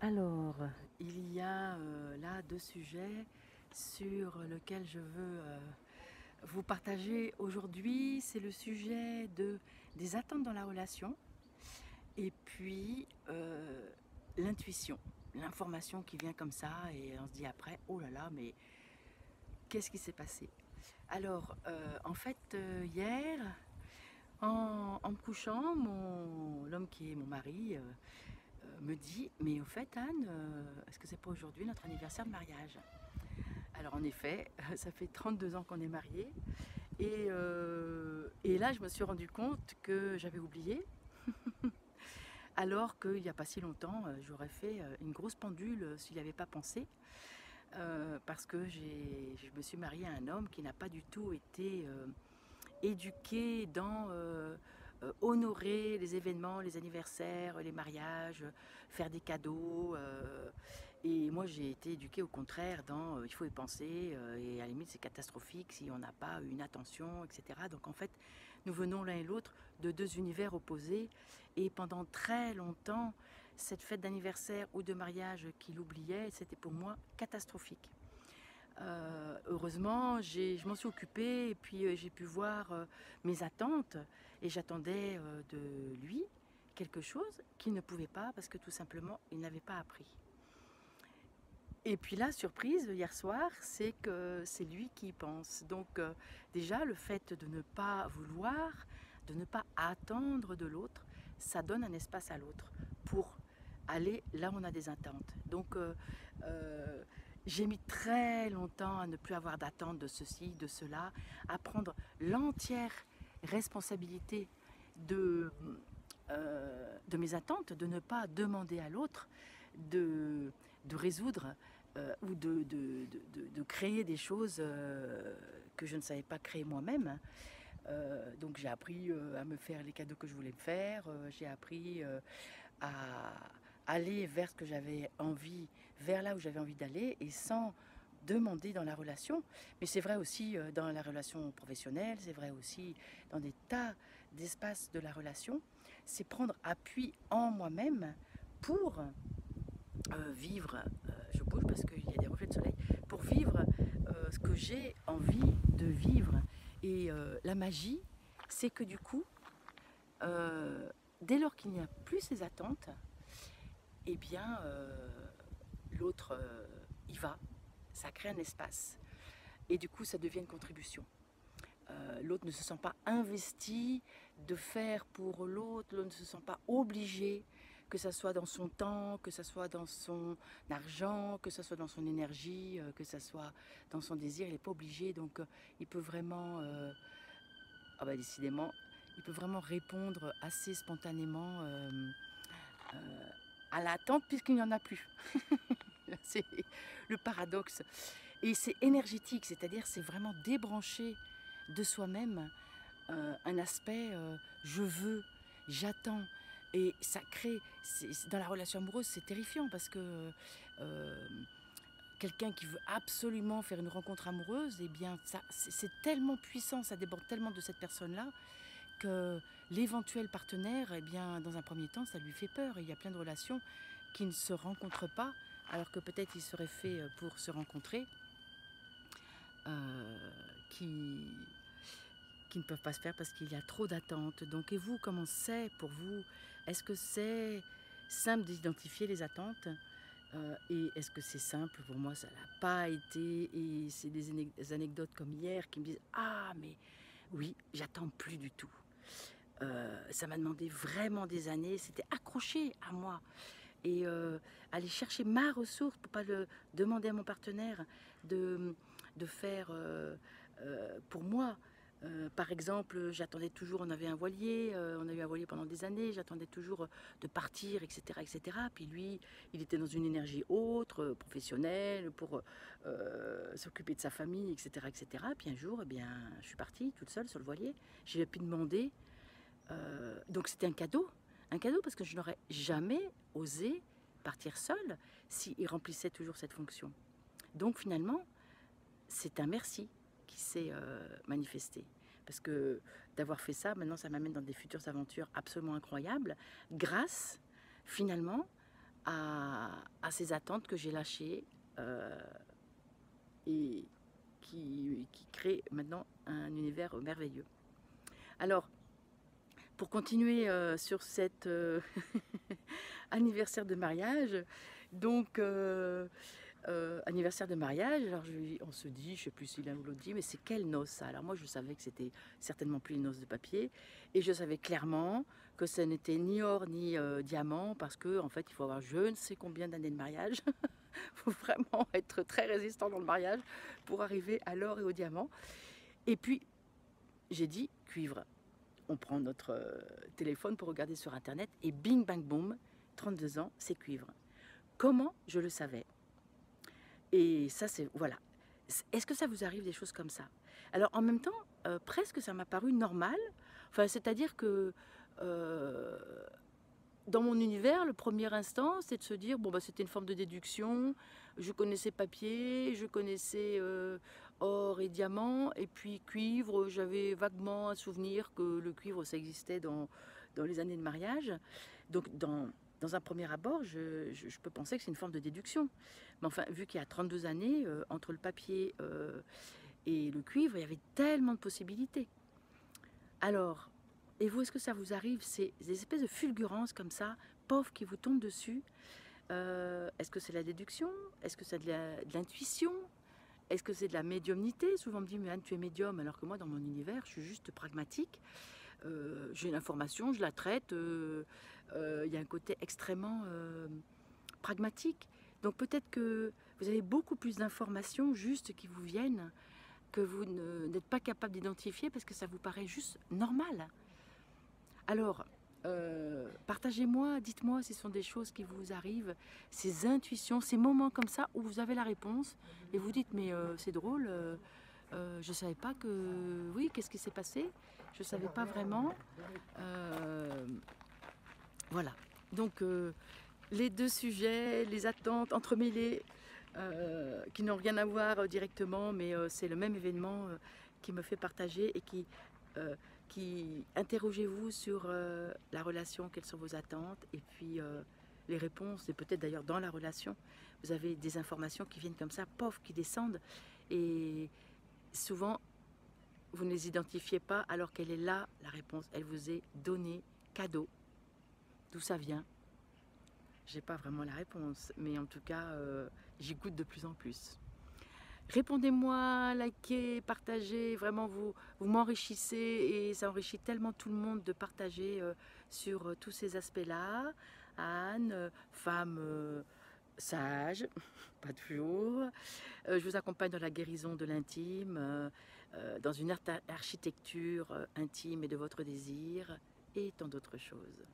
Alors, il y a là deux sujets sur lesquels je veux vous partager aujourd'hui. C'est le sujet des attentes dans la relation et puis l'intuition, l'information qui vient comme ça et on se dit après, oh là là, mais qu'est-ce qui s'est passé? Alors, en fait, hier, en me couchant, l'homme qui est mon mari me dit, mais au fait Anne, est-ce que c'est pas aujourd'hui notre anniversaire de mariage? Alors en effet, ça fait 32 ans qu'on est mariés et là je me suis rendu compte que j'avais oublié alors qu'il n'y a pas si longtemps j'aurais fait une grosse pendule s'il n'y avait pas pensé parce que je me suis mariée à un homme qui n'a pas du tout été éduqué dans honorer les événements, les anniversaires, les mariages, faire des cadeaux. Et moi, j'ai été éduquée au contraire dans il faut y penser et à la limite, c'est catastrophique si on n'a pas une attention, etc. Donc en fait, nous venons l'un et l'autre de deux univers opposés. Et pendant très longtemps, cette fête d'anniversaire ou de mariage qu'il oubliait, c'était pour moi catastrophique. Heureusement, je m'en suis occupée et puis j'ai pu voir mes attentes et j'attendais de lui quelque chose qu'il ne pouvait pas parce que tout simplement il n'avait pas appris. Et puis là, surprise, hier soir, c'est que c'est lui qui y pense. Donc déjà, le fait de ne pas vouloir, de ne pas attendre de l'autre, ça donne un espace à l'autre pour aller là où on a des attentes. Donc j'ai mis très longtemps à ne plus avoir d'attente de ceci, de cela, à prendre l'entière responsabilité de, de mes attentes, de ne pas demander à l'autre de résoudre ou de créer des choses que je ne savais pas créer moi-même. Donc j'ai appris à me faire les cadeaux que je voulais me faire, j'ai appris à aller vers ce que j'avais envie, vers là où j'avais envie d'aller et sans demander dans la relation. Mais c'est vrai aussi dans la relation professionnelle, c'est vrai aussi dans des tas d'espaces de la relation. C'est prendre appui en moi-même pour vivre, je bouge parce qu'il y a des reflets de soleil, pour vivre ce que j'ai envie de vivre. Et la magie, c'est que du coup, dès lors qu'il n'y a plus ces attentes, eh bien, l'autre y va, ça crée un espace. Et du coup, ça devient une contribution. L'autre ne se sent pas investi de faire pour l'autre, l'autre ne se sent pas obligé, que ce soit dans son temps, que ce soit dans son argent, que ce soit dans son énergie, que ce soit dans son désir, il n'est pas obligé, donc il peut vraiment, ah bah décidément, il peut vraiment répondre assez spontanément à l'attente puisqu'il n'y en a plus. C'est le paradoxe. Et c'est énergétique, c'est-à-dire c'est vraiment débranché de soi-même un aspect je veux, j'attends. Et ça crée, dans la relation amoureuse, c'est terrifiant parce que quelqu'un qui veut absolument faire une rencontre amoureuse, eh bien, c'est tellement puissant, ça déborde tellement de cette personne-là que l'éventuel partenaire, eh bien, dans un premier temps, ça lui fait peur. Et il y a plein de relations qui ne se rencontrent pas, alors que peut-être ils seraient faits pour se rencontrer, euh, qui, qui ne peuvent pas se faire parce qu'il y a trop d'attentes. Donc, et vous, comment c'est pour vous? Est-ce que c'est simple d'identifier les attentes et est-ce que c'est simple? Pour moi, ça n'a pas été. Et c'est des anecdotes comme hier qui me disent ah, mais oui, j'attends plus du tout. Ça m'a demandé vraiment des années. C'était accroché à moi. Et aller chercher ma ressource pour pas le demander à mon partenaire de, de faire pour moi. Par exemple, j'attendais toujours, on avait un voilier, on a eu un voilier pendant des années, j'attendais toujours de partir, etc., etc. Puis lui, il était dans une énergie autre, professionnelle, pour s'occuper de sa famille, etc., etc. Puis un jour, eh bien, je suis partie toute seule sur le voilier, j'ai pu demander. Donc c'était un cadeau parce que je n'aurais jamais osé partir seule s'il remplissait toujours cette fonction. Donc finalement, c'est un merci qui s'est manifesté. Parce que d'avoir fait ça, maintenant ça m'amène dans des futures aventures absolument incroyables, grâce finalement à ces attentes que j'ai lâchées et qui créent maintenant un univers merveilleux. Alors, pour continuer sur cet anniversaire de mariage, donc anniversaire de mariage, alors on se dit, je sais plus si l'un ou l'autre dit, mais c'est quelle noce ça? Alors moi je savais que c'était certainement plus une noce de papier, et je savais clairement que ce n'était ni or ni diamant, parce que en fait il faut avoir je ne sais combien d'années de mariage, il faut vraiment être très résistant dans le mariage pour arriver à l'or et au diamant. Et puis j'ai dit cuivre. On prend notre téléphone pour regarder sur internet et bing bang boum, 32 ans, c'est cuivre. Comment je le savais? Et ça, c'est... Voilà. Est-ce que ça vous arrive des choses comme ça? Alors, en même temps, presque ça m'a paru normal. Enfin, c'est-à-dire que euh, dans mon univers, le premier instant, c'est de se dire, bon, bah, c'était une forme de déduction. Je connaissais papier, je connaissais or et diamant, et puis cuivre, j'avais vaguement un souvenir que le cuivre, ça existait dans les années de mariage. Donc, dans un premier abord, je peux penser que c'est une forme de déduction. Mais enfin, vu qu'il y a 32 années, entre le papier et le cuivre, il y avait tellement de possibilités. Alors, et vous, est-ce que ça vous arrive? C'est des espèces de fulgurances comme ça, pof, qui vous tombent dessus. Est-ce que c'est la déduction? Est-ce que c'est de l'intuition? Est-ce que c'est de la médiumnité? Souvent on me dit, mais Anne, tu es médium, alors que moi, dans mon univers, je suis juste pragmatique. J'ai l'information, je la traite. Il y a un côté extrêmement pragmatique. Donc peut-être que vous avez beaucoup plus d'informations justes qui vous viennent que vous n'êtes pas capable d'identifier parce que ça vous paraît juste normal. Alors, partagez-moi, dites-moi si ce sont des choses qui vous arrivent, ces intuitions, ces moments comme ça où vous avez la réponse et vous dites mais c'est drôle, je ne savais pas que... Oui, qu'est-ce qui s'est passé? Je ne savais pas vraiment. Voilà. Donc les deux sujets, les attentes entremêlées, qui n'ont rien à voir directement, mais c'est le même événement qui me fait partager et qui interrogez-vous sur la relation, quelles sont vos attentes, et puis les réponses, et peut-être d'ailleurs dans la relation, vous avez des informations qui viennent comme ça, pof, qui descendent, et souvent vous ne les identifiez pas alors qu'elle est là, la réponse, elle vous est donnée, cadeau. D'où ça vient? J'ai pas vraiment la réponse, mais en tout cas, j'y goûte de plus en plus. Répondez-moi, likez, partagez, vraiment vous m'enrichissez et ça enrichit tellement tout le monde de partager sur tous ces aspects-là. Anne, femme sage, pas toujours. Je vous accompagne dans la guérison de l'intime, dans une architecture intime et de votre désir et tant d'autres choses.